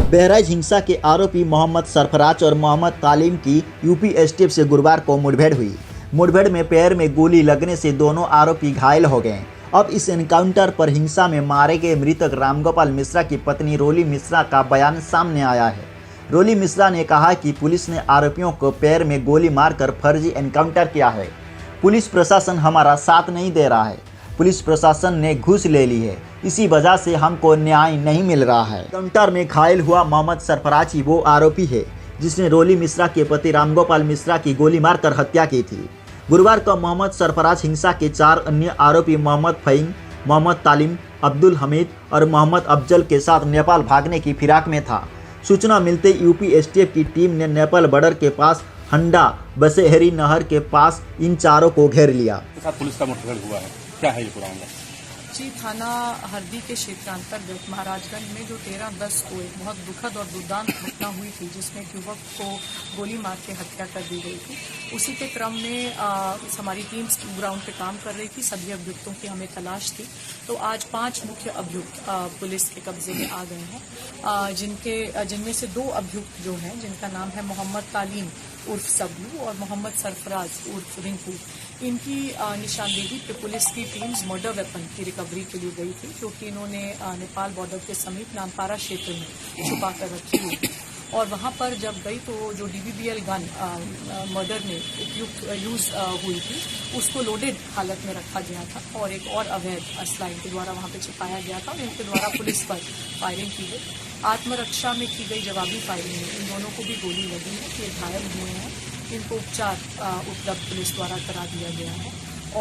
बहराइच हिंसा के आरोपी मोहम्मद सरफराज और मोहम्मद तालीम की यूपी एसटीएफ से गुरुवार को मुठभेड़ हुई। मुठभेड़ में पैर में गोली लगने से दोनों आरोपी घायल हो गए। अब इस एनकाउंटर पर हिंसा में मारे गए मृतक रामगोपाल मिश्रा की पत्नी रोली मिश्रा का बयान सामने आया है। रोली मिश्रा ने कहा कि पुलिस ने आरोपियों को पैर में गोली मारकर फर्जी एनकाउंटर किया है। पुलिस प्रशासन हमारा साथ नहीं दे रहा है। पुलिस प्रशासन ने घूस ले ली है, इसी वजह से हमको न्याय नहीं मिल रहा है। एनकाउंटर में घायल हुआ मोहम्मद सरफराज ही वो आरोपी है जिसने रोली मिश्रा के पति रामगोपाल मिश्रा की गोली मारकर हत्या की थी। गुरुवार को मोहम्मद सरफराज हिंसा के 4 अन्य आरोपी मोहम्मद फहीम, मोहम्मद तालिम, अब्दुल हमीद और मोहम्मद अफजल के साथ नेपाल भागने की फिराक में था। सूचना मिलते यूपी एसटीएफ की टीम ने नेपाल बॉर्डर के पास हंडा बसेहरी नहर के पास इन चारों को घेर लिया। पुलिस का मुठभेड़ हुआ है, क्या है ये पूरा मामला? जी, थाना हरदी के क्षेत्रांतर्गत महाराजगंज में जो 13/10 को एक बहुत दुखद और दुर्दांत घटना हुई थी जिसमें एक युवक को गोली मार के हत्या कर दी गई थी, उसी के क्रम में हमारी टीम ग्राउंड पे काम कर रही थी। सभी अभियुक्तों की हमें तलाश थी, तो आज 5 मुख्य अभियुक्त पुलिस के कब्जे में आ गए हैं, जिनमें से 2 अभियुक्त जो हैं जिनका नाम है मोहम्मद तालीम उर्फ सबलू और मोहम्मद सरफराज उर्फ रिंकू। इनकी निशानदेही पे पुलिस की टीम्स मर्डर वेपन की रिकवरी के लिए गई थी, जो कि इन्होंने नेपाल बॉर्डर के समीप नामपारा क्षेत्र में छुपा कर रखी हुई थी। और वहां पर जब गई तो जो डीबीबीएल गन मर्डर में उपयुक्त यूज हुई थी उसको लोडेड हालत में रखा गया था और एक और अवैध असला इनके द्वारा वहां पे छिपाया गया था और इनके द्वारा पुलिस पर फायरिंग की गई। आत्मरक्षा में की गई जवाबी फायरिंग में इन दोनों को भी गोली लगी है, ये घायल हुए हैं। इनको उपचार उपलब्ध पुलिस द्वारा करा दिया गया है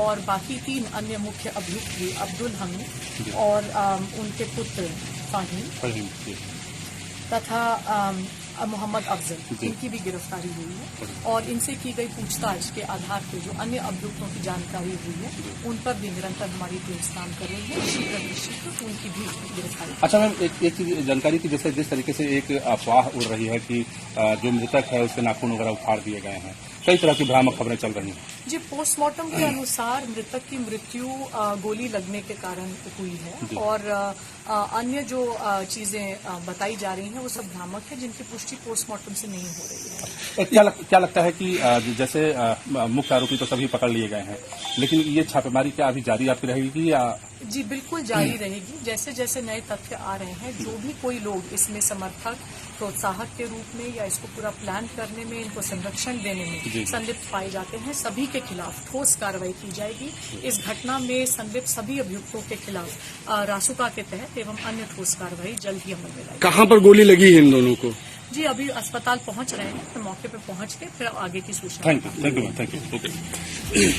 और बाकी 3 अन्य मुख्य अभियुक्त भी अब्दुल हमीद और उनके पुत्र फाहीम तथा मोहम्मद अफजल, इनकी भी गिरफ्तारी हुई है और इनसे की गई पूछताछ के आधार पर जो अन्य अभियुक्तों की जानकारी हुई है उन पर भी निरंतर हमारी टीम काम कर रही है। शीघ्र उनकी भी गिरफ्तारी। अच्छा मैम, एक चीज जानकारी की, जैसे जिस तरीके से एक अफवाह उड़ रही है कि जो मृतक है उसके नाखून वगैरह उखाड़ दिए गए हैं, कई तरह की भ्रामक खबरें चल रही हैं। जी, पोस्टमार्टम के अनुसार मृतक की मृत्यु गोली लगने के कारण हुई है और अन्य जो चीजें बताई जा रही हैं वो सब भ्रामक है, जिनकी पुष्टि पोस्टमार्टम से नहीं हो रही है। क्या लगता है कि जैसे मुख्य आरोपी तो सभी पकड़ लिए गए हैं, लेकिन ये छापेमारी क्या अभी जारी आपकी रहेगी या? जी, बिल्कुल जारी रहेगी। जैसे जैसे नए तथ्य आ रहे हैं, जो भी कोई लोग इसमें समर्थक प्रोत्साहक के रूप में या इसको पूरा प्लान करने में, इनको संरक्षण देने में संलिप्त पाए जाते हैं, सभी के खिलाफ ठोस कार्रवाई की जाएगी। इस घटना में संलिप्त सभी अभियुक्तों के खिलाफ रासुका के तहत एवं अन्य ठोस कार्रवाई जल्द ही अमल में लाएगी। कहाँ पर गोली लगी है इन दोनों को? जी, अभी अस्पताल पहुंच रहे हैं, तो मौके पर पहुंच के फिर आगे की सूचना। Thank you.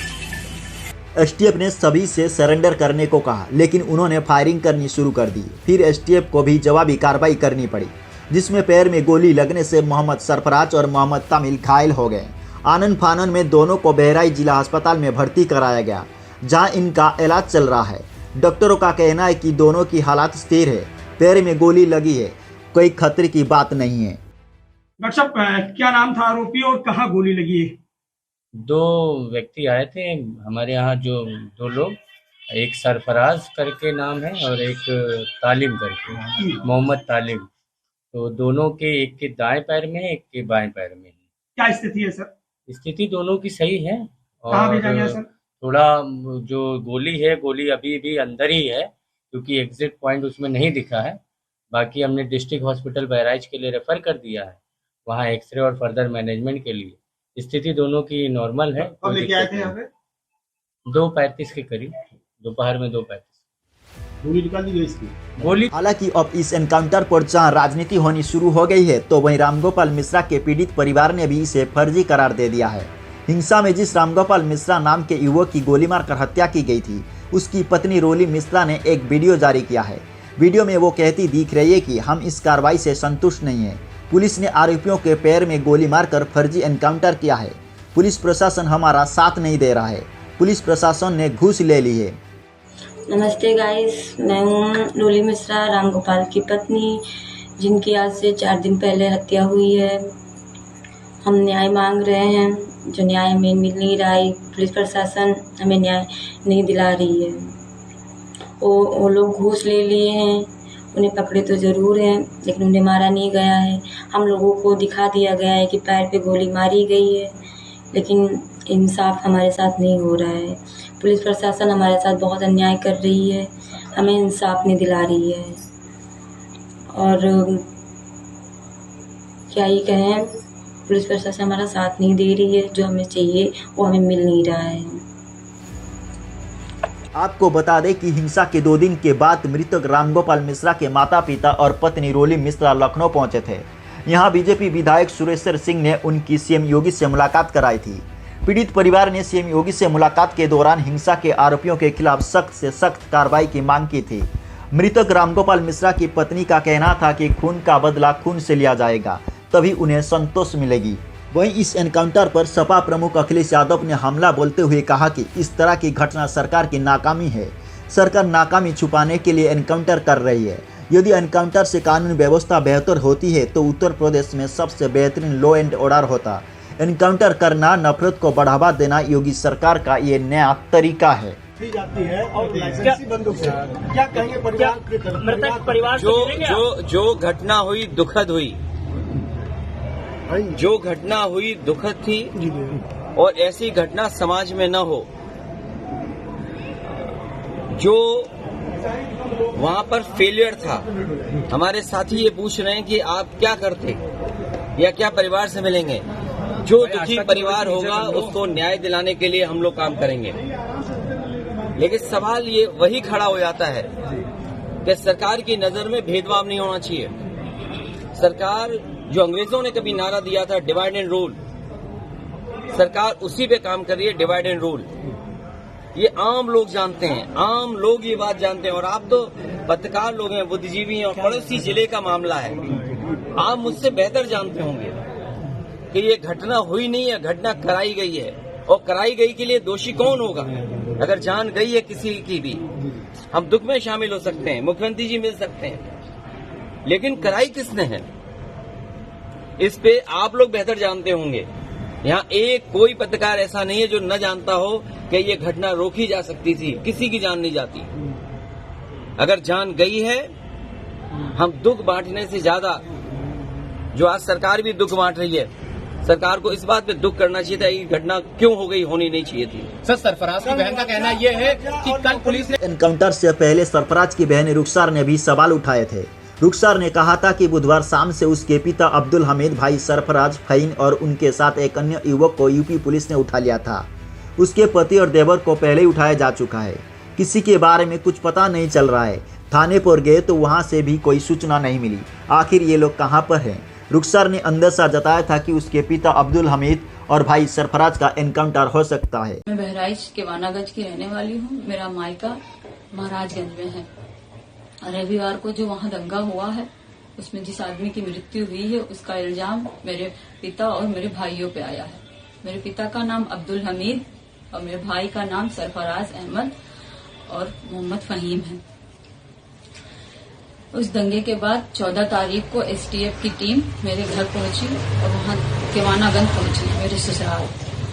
एसटीएफ ने सभी से सरेंडर करने को कहा, लेकिन उन्होंने फायरिंग करनी शुरू कर दी। फिर एसटीएफ को भी जवाबी कार्रवाई करनी पड़ी, जिसमें पैर में गोली लगने से मोहम्मद सरफराज और मोहम्मद तामिल घायल हो गए। आनन फानन में दोनों को बहराइच जिला अस्पताल में भर्ती कराया गया, जहां इनका इलाज चल रहा है। डॉक्टरों का कहना है कि दोनों की हालत स्थिर है, पैर में गोली लगी है, कोई खतरे की बात नहीं है। डॉक्टर साहब, क्या नाम था आरोपी और कहाँ गोली लगी है? 2 व्यक्ति आए थे हमारे यहाँ, जो 2 लोग, एक सरफराज करके नाम है और एक तालिम करके, मोहम्मद तालिम। तो दोनों के, एक के दाएं पैर में, एक के बाएं पैर में। क्या स्थिति है सर? स्थिति दोनों की सही है कहाँ भेजा गया सर? थोड़ा जो गोली है, गोली अभी भी अंदर ही है क्योंकि एग्जिट पॉइंट उसमें नहीं दिखा है। बाकी हमने डिस्ट्रिक्ट हॉस्पिटल बहराइच के लिए रेफर कर दिया है, वहाँ एक्सरे और फर्दर मैनेजमेंट के लिए। स्थिति दोनों की नॉर्मल है। कब लेके आए थे यहाँ पे? 2:35 के करीब, दोपहर में 2:35। गोली निकाल दी गई इसकी? गोली। हालांकि अब इस एनकाउंटर पर जहां राजनीति होनी शुरू हो गई है, तो वहीं रामगोपाल मिश्रा के पीड़ित परिवार ने भी इसे फर्जी करार दे दिया है। हिंसा में जिस रामगोपाल मिश्रा नाम के युवक की गोली मारकर हत्या की गई थी, उसकी पत्नी रोली मिश्रा ने एक वीडियो जारी किया है। वीडियो में वो कहती दिख रही है कि हम इस कार्रवाई से संतुष्ट नहीं है। पुलिस ने आरोपियों के पैर में गोली मारकर फर्जी एनकाउंटर किया है। पुलिस प्रशासन हमारा साथ नहीं दे रहा है। पुलिस प्रशासन ने घूस ले ली है। नमस्ते गाइस, मैं हूँ रोली मिश्रा, रामगोपाल की पत्नी, जिनकी आज से 4 दिन पहले हत्या हुई है। हम न्याय मांग रहे हैं, जो न्याय हमें मिल नहीं रहा है। पुलिस प्रशासन हमें न्याय नहीं दिला रही है। वो लोग घूस ले लिए हैं, उन्हें पकड़े तो ज़रूर हैं, लेकिन उन्हें मारा नहीं गया है। हम लोगों को दिखा दिया गया है कि पैर पे गोली मारी गई है, लेकिन इंसाफ हमारे साथ नहीं हो रहा है। पुलिस प्रशासन हमारे साथ बहुत अन्याय कर रही है, हमें इंसाफ नहीं दिला रही है। और क्या ही कहें, पुलिस प्रशासन हमारा साथ नहीं दे रही है, जो हमें चाहिए वो हमें मिल नहीं रहा है। आपको बता दें कि हिंसा के 2 दिन के बाद मृतक रामगोपाल मिश्रा के माता पिता और पत्नी रोली मिश्रा लखनऊ पहुंचे थे। यहां बीजेपी विधायक सुरेश्वर सिंह ने उनकी सीएम योगी से मुलाकात कराई थी। पीड़ित परिवार ने सीएम योगी से मुलाकात के दौरान हिंसा के आरोपियों के खिलाफ सख्त से सख्त कार्रवाई की मांग की थी। मृतक रामगोपाल मिश्रा की पत्नी का कहना था कि खून का बदला खून से लिया जाएगा, तभी उन्हें संतोष मिलेगी। वहीं इस एनकाउंटर पर सपा प्रमुख अखिलेश यादव ने हमला बोलते हुए कहा कि इस तरह की घटना सरकार की नाकामी है। सरकार नाकामी छुपाने के लिए एनकाउंटर कर रही है। यदि एनकाउंटर से कानून व्यवस्था बेहतर होती है तो उत्तर प्रदेश में सबसे बेहतरीन लॉ एंड ऑर्डर होता। एनकाउंटर करना, नफरत को बढ़ावा देना योगी सरकार का ये नया तरीका है। जाती है और लाइसेंसी बंदूक से क्या कहेंगे परिवार जो घटना हुई दुखद हुई, जो घटना हुई दुखद थी और ऐसी घटना समाज में न हो। जो वहां पर फेलियर था, हमारे साथी ये पूछ रहे हैं कि आप क्या करते या क्या परिवार से मिलेंगे। जो दुखी परिवार होगा उसको न्याय दिलाने के लिए हम लोग काम करेंगे। लेकिन सवाल ये वही खड़ा हो जाता है कि सरकार की नजर में भेदभाव नहीं होना चाहिए। सरकार, जो अंग्रेजों ने कभी नारा दिया था डिवाइड एंड रूल, सरकार उसी पे काम कर रही है, डिवाइड एंड रूल। ये आम लोग जानते हैं, आम लोग ये बात जानते हैं। और आप तो पत्रकार लोग हैं, बुद्धिजीवी हैं, और पड़ोसी जिले का मामला है। आप मुझसे बेहतर जानते होंगे कि ये घटना हुई नहीं है, घटना कराई गई है। और कराई गई के लिए दोषी कौन होगा? अगर जान गई है किसी की भी, हम दुख में शामिल हो सकते हैं, मुख्यमंत्री जी मिल सकते हैं, लेकिन कराई किसने है इस पे आप लोग बेहतर जानते होंगे। यहाँ एक कोई पत्रकार ऐसा नहीं है जो न जानता हो कि ये घटना रोकी जा सकती थी। किसी की जान नहीं जाती। अगर जान गई है, हम दुख बांटने से ज्यादा, जो आज सरकार भी दुख बांट रही है, सरकार को इस बात पे दुख करना चाहिए था। ये घटना क्यों हो गई, होनी नहीं चाहिए थी। सर, सरफराज की बहन का कहना यह है कि कल पुलिस ने एनकाउंटर से पहले सरफराज की बहन रुखसार ने भी सवाल उठाए थे। रुखसार ने कहा था कि बुधवार शाम से उसके पिता अब्दुल हमीद, भाई सरफराज, फहीम और उनके साथ एक अन्य युवक को यूपी पुलिस ने उठा लिया था। उसके पति और देवर को पहले ही उठाया जा चुका है। किसी के बारे में कुछ पता नहीं चल रहा है। थाने पर गए तो वहां से भी कोई सूचना नहीं मिली। आखिर ये लोग कहां पर हैं? रुखसार ने अंदेशा जताया था कि उसके पिता अब्दुल हमीद और भाई सरफराज का एनकाउंटर हो सकता है। मैं बहराइच के वानागंज की रहने वाली हूँ। मेरा मायका महाराजगंज में है। रविवार को जो वहाँ दंगा हुआ है, उसमें जिस आदमी की मृत्यु हुई है, उसका इल्जाम मेरे पिता और मेरे भाइयों पे आया है। मेरे पिता का नाम अब्दुल हमीद और मेरे भाई का नाम सरफराज अहमद और मोहम्मद फहीम है। उस दंगे के बाद 14 तारीख को एसटीएफ की टीम मेरे घर पहुंची और वहां केवानागंज पहुंची, मेरे ससुराल,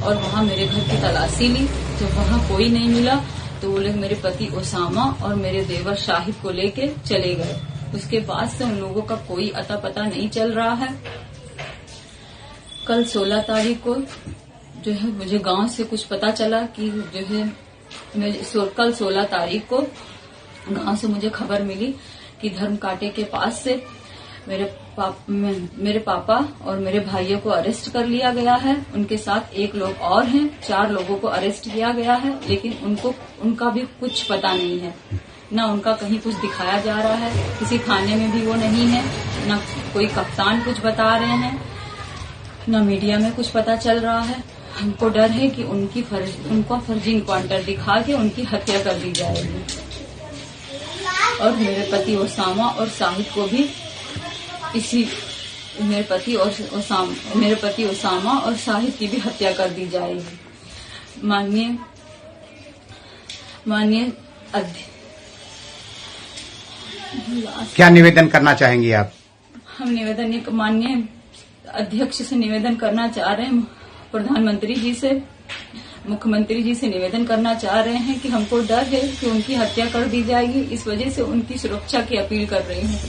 और वहां मेरे घर की तलाशी ली। जब वहां कोई नहीं मिला तो वो लोग मेरे पति ओसामा और मेरे देवर शाहिद को लेके चले गए। उसके बाद से उन लोगों का कोई अता पता नहीं चल रहा है। कल 16 तारीख को जो है मुझे गांव से कुछ पता चला कि जो है कल 16 तारीख को गांव से मुझे खबर मिली कि धर्म कांटे के पास से मेरे पापा और मेरे भाइयों को अरेस्ट कर लिया गया है। उनके साथ एक लोग और हैं, 4 लोगों को अरेस्ट किया गया है, लेकिन उनका भी कुछ पता नहीं है। न उनका कहीं कुछ दिखाया जा रहा है, किसी थाने में भी वो नहीं है, न कोई कप्तान कुछ बता रहे हैं, न मीडिया में कुछ पता चल रहा है। हमको डर है कि उनका फर्जी इनकाउंटर दिखा के उनकी हत्या कर दी जाएगी और मेरे पति ओसामा और शाहिद को भी मेरे पति ओसामा और शाहिद की भी हत्या कर दी जाएगी। माननीय क्या निवेदन करना चाहेंगी आप? हम माननीय अध्यक्ष से निवेदन करना चाह रहे हैं, प्रधानमंत्री जी से, मुख्यमंत्री जी से निवेदन करना चाह रहे हैं कि हमको डर है कि उनकी हत्या कर दी जाएगी, इस वजह से उनकी सुरक्षा की अपील कर रही हूँ।